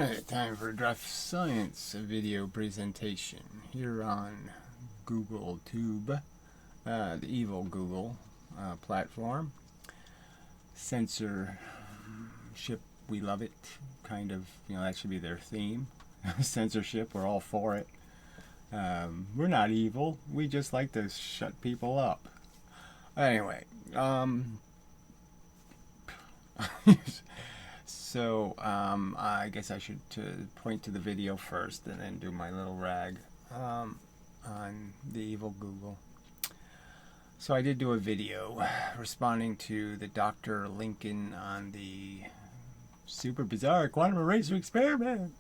Alright, time for a draft science video presentation here on Google Tube, the evil Google platform. Censorship, we love it, kind of, that should be their theme. Censorship, we're all for it. We're not evil, we just like to shut people up. Anyway, so I guess I should point to the video first and then do my little rag on the evil Google. So I did do a video responding to the Dr. Lincoln on the super bizarre quantum eraser experiment.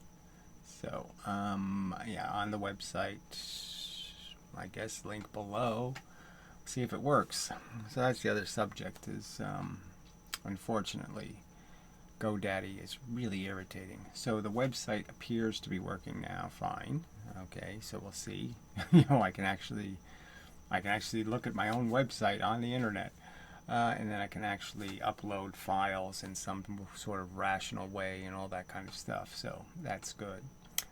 So yeah, on the website, I guess link below, see if it works. So that's the other subject, is unfortunately GoDaddy is really irritating. So the website appears to be working now fine. Okay, so we'll see. I can actually look at my own website on the internet, and then I can actually upload files in some sort of rational way and all that kind of stuff. So that's good.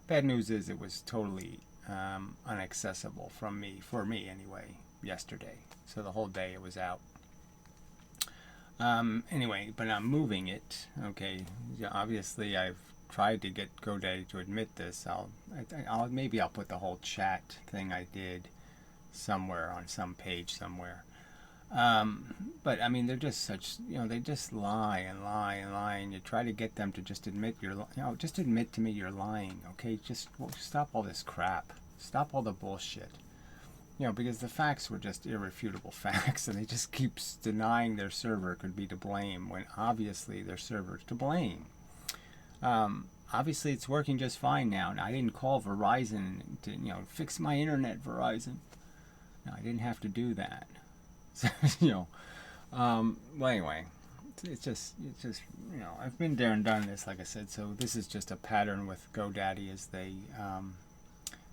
Bad news is it was totally inaccessible for me anyway, yesterday. So the whole day it was out. Anyway, but I'm moving it. Okay, obviously I've tried to get GoDaddy to admit this. Maybe I'll put the whole chat thing I did somewhere on some page somewhere. But I mean, they're just such, they just lie and lie and lie, and you try to get them to just admit just admit to me you're lying. Okay, just stop all this crap. Stop all the bullshit. Because the facts were just irrefutable facts, and they just keep denying their server could be to blame when obviously their server's to blame. Obviously it's working just fine now. And I didn't call Verizon to fix my internet, Verizon. No, I didn't have to do that. So, well, anyway, it's just I've been there and done this, like I said. So this is just a pattern with GoDaddy, as they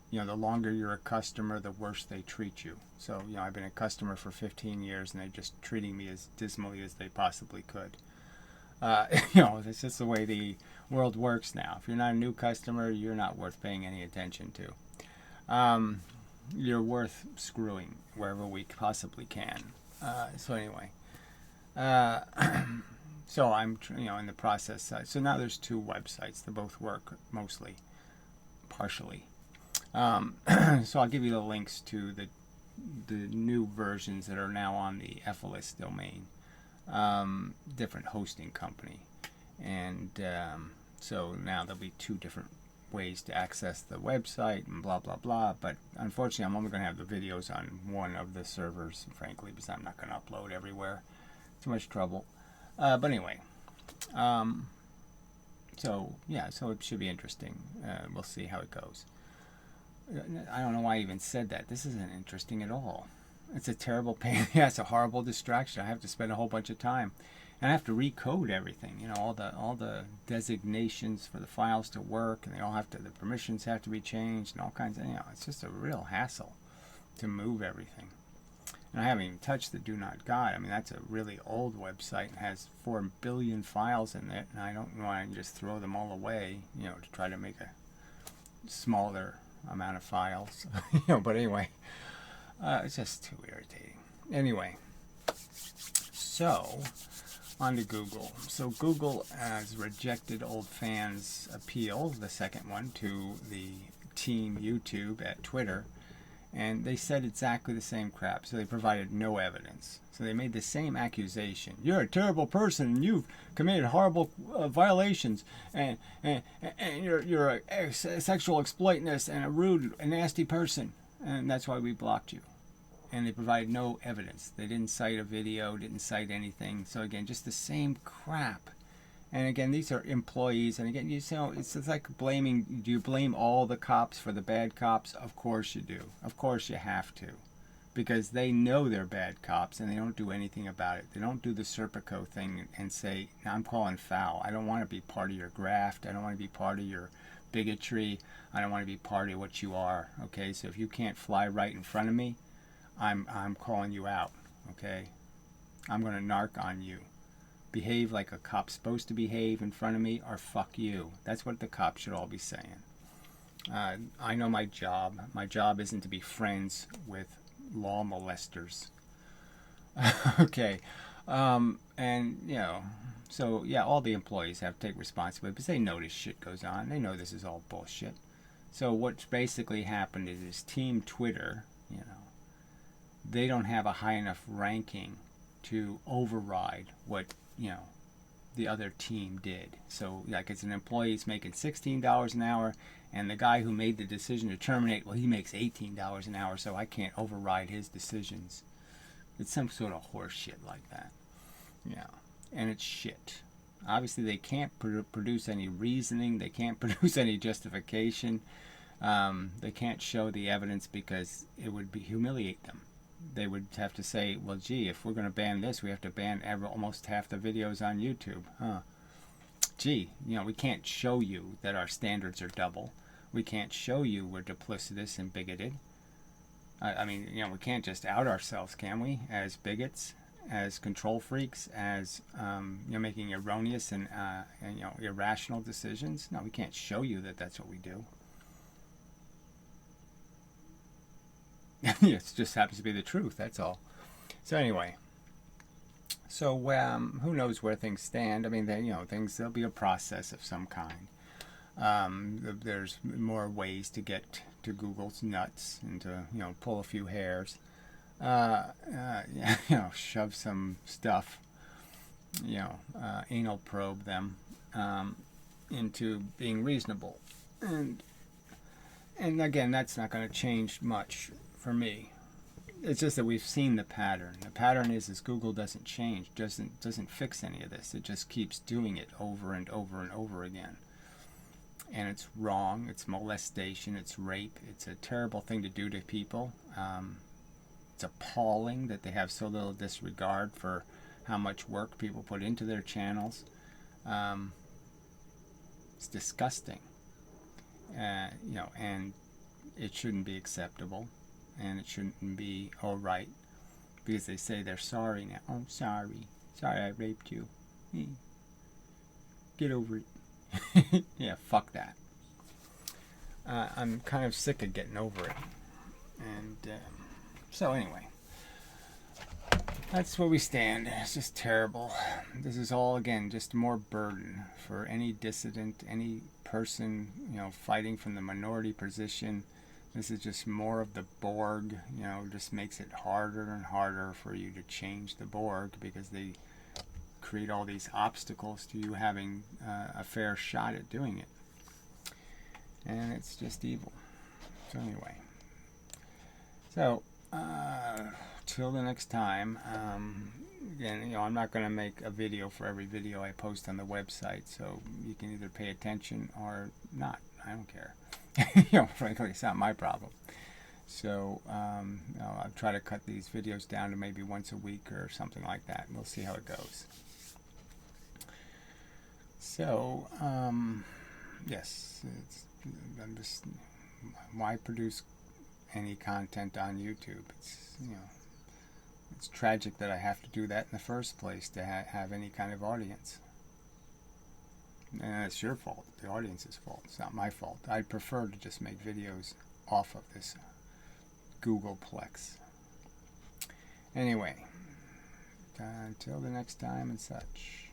the longer you're a customer, the worse they treat you. So, I've been a customer for 15 years, and they're just treating me as dismally as they possibly could. It's just the way the world works now. If you're not a new customer, you're not worth paying any attention to. You're worth screwing wherever we possibly can. So anyway, so I'm in the process. So now there's two websites. They both work mostly, partially. So I'll give you the links to the new versions that are now on the FLS domain, different hosting company, and so now there'll be two different ways to access the website and blah blah blah. But unfortunately, I'm only going to have the videos on one of the servers, frankly, because I'm not going to upload everywhere. Too much trouble. But anyway, so yeah, so it should be interesting. We'll see how it goes. I don't know why I even said that. This isn't interesting at all. It's a terrible pain. Yeah, it's a horrible distraction. I have to spend a whole bunch of time, and I have to recode everything. All the designations for the files to work, and the permissions have to be changed, and all kinds of. It's just a real hassle to move everything. And I haven't even touched the Do Not Guide. I mean, that's a really old website and has 4 billion files in it, and I don't want to just throw them all away. To try to make a smaller amount of files. But anyway, it's just too irritating. Anyway, so on to Google. So Google has rejected old fans' appeal, the second one, to the team YouTube at Twitter, and they said exactly the same crap. So they provided no evidence. So they made the same accusation. You're a terrible person, and you've committed horrible violations, and you're a sexual exploitinist and a rude and nasty person, and that's why we blocked you. And they provided no evidence. They didn't cite a video, didn't cite anything. So again, just the same crap. And again, these are employees. And again, it's like blaming. Do you blame all the cops for the bad cops? Of course you do. Of course you have to. Because they know they're bad cops and they don't do anything about it. They don't do the Serpico thing and say, I'm calling foul. I don't want to be part of your graft. I don't want to be part of your bigotry. I don't want to be part of what you are. Okay, so if you can't fly right in front of me, I'm calling you out. Okay, I'm going to narc on you behave like a cop's supposed to behave in front of me, or fuck you. That's what the cops should all be saying. I know my job. My job isn't to be friends with law molesters. Okay. And, you know, so, yeah, all the employees have to take responsibility because they know this shit goes on. They know this is all bullshit. So what's basically happened is Team Twitter, you know, they don't have a high enough ranking to override what, you know, the other team did. So, like, it's an employee's making $16 an hour, and the guy who made the decision to terminate, well, he makes $18 an hour, so I can't override his decisions. It's some sort of horse shit like that. Yeah. And it's shit. Obviously, they can't produce any reasoning. They can't produce any justification. They can't show the evidence because it would humiliate them. They would have to say, well, gee, if we're going to ban this, we have to ban almost half the videos on YouTube. Huh. Gee, you know, we can't show you that our standards are double. We can't show you we're duplicitous and bigoted. I mean, you know, we can't just out ourselves, can we, as bigots, as control freaks, as, you know, making erroneous and, you know, irrational decisions? No, we can't show you that that's what we do. It just happens to be the truth, that's all. So anyway, so who knows where things stand? I mean, you know, there'll be a process of some kind. There's more ways to get to Google's nuts and to, you know, pull a few hairs. You know, shove some stuff, you know, anal probe them into being reasonable. And again, that's not going to change much for me. It's just that we've seen the pattern. The pattern is Google doesn't change, doesn't fix any of this. It just keeps doing it over and over and over again. And it's wrong. It's molestation. It's rape. It's a terrible thing to do to people. It's appalling that they have so little disregard for how much work people put into their channels. It's disgusting. You know, and it shouldn't be acceptable. And it shouldn't be all right because they say they're sorry now. Oh, sorry I raped you. Get over it. Yeah, fuck that. I'm kind of sick of getting over it. And so anyway, that's where we stand. It's just terrible. This is all, again, just more burden for any dissident, any person, you know, fighting from the minority position. This is just more of the Borg, you know, just makes it harder and harder for you to change the Borg because they create all these obstacles to you having a fair shot at doing it. And it's just evil. So anyway. So, till the next time, again, you know, I'm not going to make a video for every video I post on the website, so you can either pay attention or not. I don't care. You know, frankly, it's not my problem. So, you know, I'll try to cut these videos down to maybe once a week or something like that. We'll see how it goes. So, yes, why produce any content on YouTube? It's, you know, it's tragic that I have to do that in the first place to have any kind of audience. And it's your fault. The audience's fault. It's not my fault. I'd prefer to just make videos off of this Googleplex. Anyway, until the next time and such.